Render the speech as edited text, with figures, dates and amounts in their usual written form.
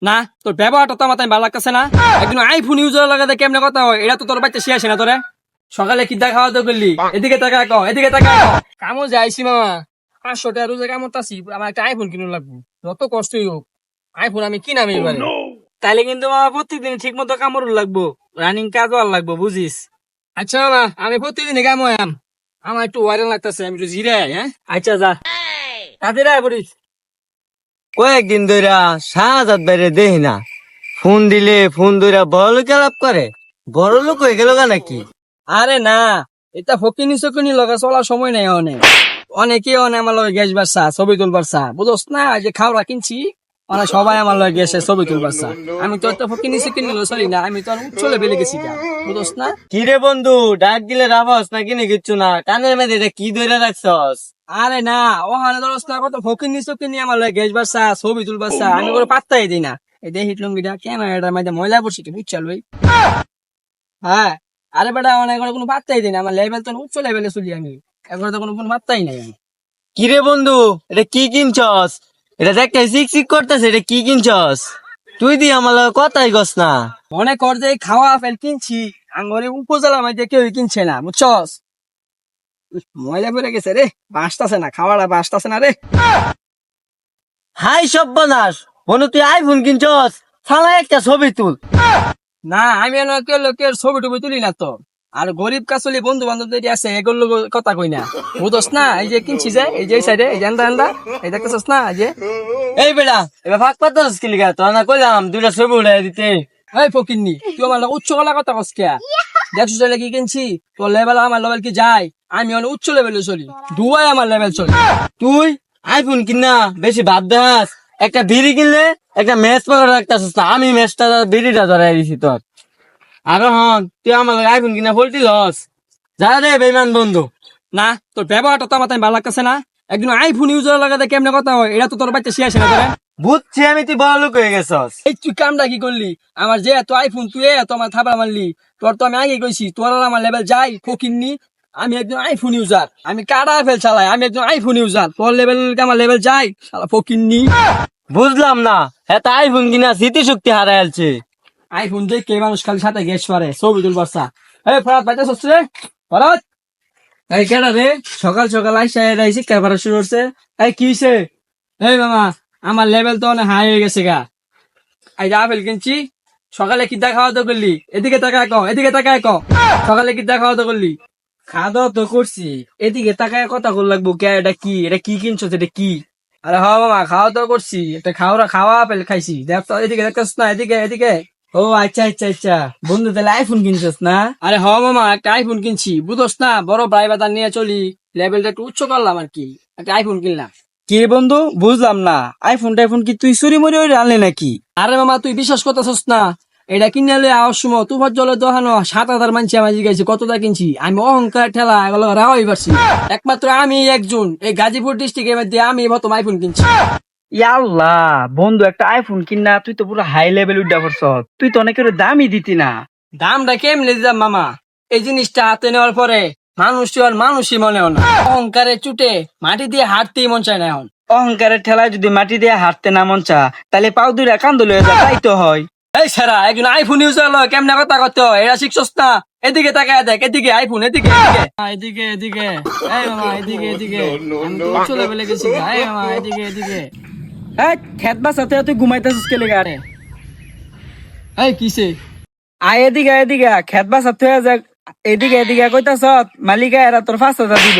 না তোর ব্যবহারটা তো আমার তাই ভালো লাগতেছে না। একদিন আইফোন ইউজার লাগাতে কেমনে কথা হয়, এটা তো তোর বাচ্চা শেষ না তোরে। সকালে কি দেখা খাওয়া দাওয়া করলি? এদিকে টাকা কও, এদিকে টাকা কও। কামো যাইছি মামা, 500 টাকা রোজে কামড় তাছি, আমার একটা আইফোন কিনে লাগবো। যত কষ্টই হোক আইফোন আমি কিনামি এবারে। তাইলে কিন্তু মামা প্রত্যেকদিন ঠিক মতো কামড় লাগবো, রানিং কাজ আর লাগবো, বুঝিস? আচ্ছা মামা, আমি প্রতিদিন কামাম, আমার একটু ওয়ারেন লাগতেছে, আমি একটু জিরাই। হ্যাঁ আচ্ছা যা, কাজে রায় করিস। কয়েকদিন ধইরা শাহজাদ বাইরে দেখি না, ফোন দিলে ফোন ধইরা বড় লোক আলাপ করে। বড় লোক হয়ে গেল নাকি? আরে না, এটা ফকিনি চকিনি লগা চলার সময় নাই। অনেক অনেকে অনেক আমার লগে গ্যাস বাড়ছা, ছবি তুলবার চা, বুঝোস না? যে খাওয়া কিনছি অনেক সবাই আমার লগে গেছে ছবি তুলবার চা। আমি তো একটা ফকিনি চকিনি চলি না, আমি তো উচ্চ লেভেলে গেছি গা, বুঝোস না? কি রে বন্ধু, ডাক দিলে রাবাস নাকি নি কিচ্ছু না, কানের মধ্যে এটা কি ধরে রাখছস? আরে না, ওখানে ধরস না, কত ফকিনি চকিনি আমার লগে গ্যাস বাড়ছা, ছবি তুলবার চা, আমি কোনো পাত্তাই দিই না। এই দেখি লুঙ্গিটা ক্যামেরাটার মধ্যে ময়লা পড়ছি, কি বুঝছাল ভাই? হ্যাঁ, আরে বেটা অনেক কোনো পাত্তাই দিই না, আমার লেভেল তো উচ্চ লেভেলে চলি আমি, এখন তো কোনো পাত্তাই নাই আমি। কি রে বন্ধু, এটা কি কিনছস? এটা দেখতে চিক চিক করতেছে, এটা কি কিনছস? তুই দি আমার লগে কথাই কস না। মনে কর যে এই খাওয়া আপেল কিনছি, আঙ্গরে উপজেলা মধ্যে কেউ কিনছে না, বুঝছস? ময়লা পড়ে গেছে রে, বাঁচতাছে না, খাওয়াটা বাঁচতাছে না রে। হাই সর্বনাশ, বন্ধু তুই আইফোন কিনছস, শালা একটা ছবি তুল। না আমি কেউ লোকের ছবি টবি তুলি না তো। আর গরিব কাছলি বন্ধু বান্ধব যদি আছে এগুলো কথা কই না, বুঝস না? এই যে কিনছি যে, এই যে এই সাইডে, এই যে আন্দা আন্দা, এই দেখতেছস না? এই যে এই বেটা, এবার ফাঁক পাতাস কি লিগা? তোর না কইলাম দুইটা ছবি উঠাই দিতে। এই ফকিন্নি, তুই আমার লগে উচ্চ গলা কথা কস কে? দেখছিস যে কি কিনছি, তোর লেভেল আমার লেভেল কি যায়? আমি অনেক উচ্চ লেভেলে চলি, দুয়াই আমার লেভেল চলি। তুই আইফোন কিনা বেশি ভাব দেখাস, একটা বিড়ি কিনলে একটা ম্যাচ পকেট রাখতেছিস না, আমি ম্যাচটা বিড়িটা ধরাই দিছি তোর। আর হন তুই আমার আইফোন কিনা ফলটি লস, যা রে বেমান বন্ধু। না তোর ব্যবহারটা তো আমার তাই ভালো লাগতেছে না। একদিন আইফোন ইউজার লাগাতে কেমনে কথা হয়, এটা তো তোর বাচ্চা শেষ না তোরে। বুঝছি আমি, তুই বড় লোক হয়ে গেছস। এই তুই কামটা কি করলি? আমার যে এত আইফোন, তুই এত আমার থাবা মারলি। তোর তো আমি আগে কইছি, তোর আর আমার লেভেল যাই ফকিন্নি। আমি একজন আইফোন ইউজার, আমি কাটা আইফেল চালাই, আমি একজন আইফোন ইউজার। তোর লেভেল আমার লেভেল যাই, শালা ফকিন্নি। বুঝলাম না, হ্যাঁ আইফোন কিনা স্মৃতিশক্তি হারাইছে। আইফোন যে কে মানুষ খালি সাথে গ্যাস পারে, ছবি তুলবার চা। এই ফরাত বাইতে হচ্ছে রে, ফরাত। এই কেডা রে, সকাল সকাল আইসা এরাইছি ক্যামেরা শুরু হচ্ছে। এই কি হইছে? এই মামা, আমার লেভেল তো অনেক হাই হয়ে গেছে গা। এই যে আপেল কিনছি, সকালে কি দেখা খাওয়া দাওয়া করলি? এদিকে তাকায় কও, এদিকে তাকায় কও। সকালে কি দেখা খাওয়া দাওয়া করলি? খাওয়া দাওয়া তো করছি, এদিকে তাকায় কথা বল লাগবো কে? এটা কি, এটা কি কিনছো? এটা কি? আরে হ মামা, খাওয়া দাওয়া করছি, একটা খাওয়া আপেল খাইছি। দেখ তো এদিকে, দেখতেছ না? এদিকে এদিকে। ও আচ্ছা আচ্ছা আচ্ছা, বন্ধু তাহলে আইফোন কিনছস না? আরে হ মামা, একটা আইফোন কিনছি, বুঝোস না? বড় ভাই বাদার নিয়ে চলি, লেভেলটা একটু উচ্চ করলাম আর কি, একটা আইফোন কিনলাম। কি রে বন্ধু, বুঝলাম না, আইফোন টাইফোন কি তুই চুরি মরি ওই আনলি নাকি? আরে মামা, তুই বিশ্বাস করতেছস না? এটা কিনে এলে আওয়ার সময় তুফার জলে দোহানো 7,000 মানুষ আমার জিজ্ঞাসা কতটা কিনছি। আমি অহংকার ঠেলা এগুলো রাওয়াই পারছি, একমাত্র আমি একজন এই গাজীপুর ডিস্ট্রিক্টের মধ্যে আমি প্রথম আইফোন কিনছি। ইয়াল্লাহ বন্ধু, একটা আইফোন কিনা তুই তো পুরো হাই লেভেল উঠা পড়ছ, তুই তো অনেকের দামই দিতি না। দামটা কেমনে দিলাম মামা? এই জিনিসটা হাতে নেওয়ার পরে মানুষটি আর মানুষই মনে হয় না, অহংকারে চুটে মাটি দিয়ে হাঁটতেই মন চায় না এখন। অহংকারের ঠেলায় যদি মাটি দিয়ে হাঁটতে না মন চা, তাহলে পাও দুইরা কান্দল হয়ে যায়, তাই তো হয়। এই সারা একজন আইফোন ইউজ হলো কেমনে কথা করতে হয় এটা শিখছস না? এদিকে তাকায় দেখ, এদিকে আইফোন, এদিকে এদিকে এদিকে। এই মামা এদিকে এদিকে, আমি তো উচ্চ লেভেলে গেছি। এই মামা এদিকে এদিকে। এই খেত বাসাতে তুই ঘুমাইতেছিস কে লেগে? আরে এই কিসে? আয় এদিকে এদিকে, খেত বাসাতে হয়ে যাক, এদিকে এদিকে কইতাছ, মালিকা এরা তোর 5,000 দিব।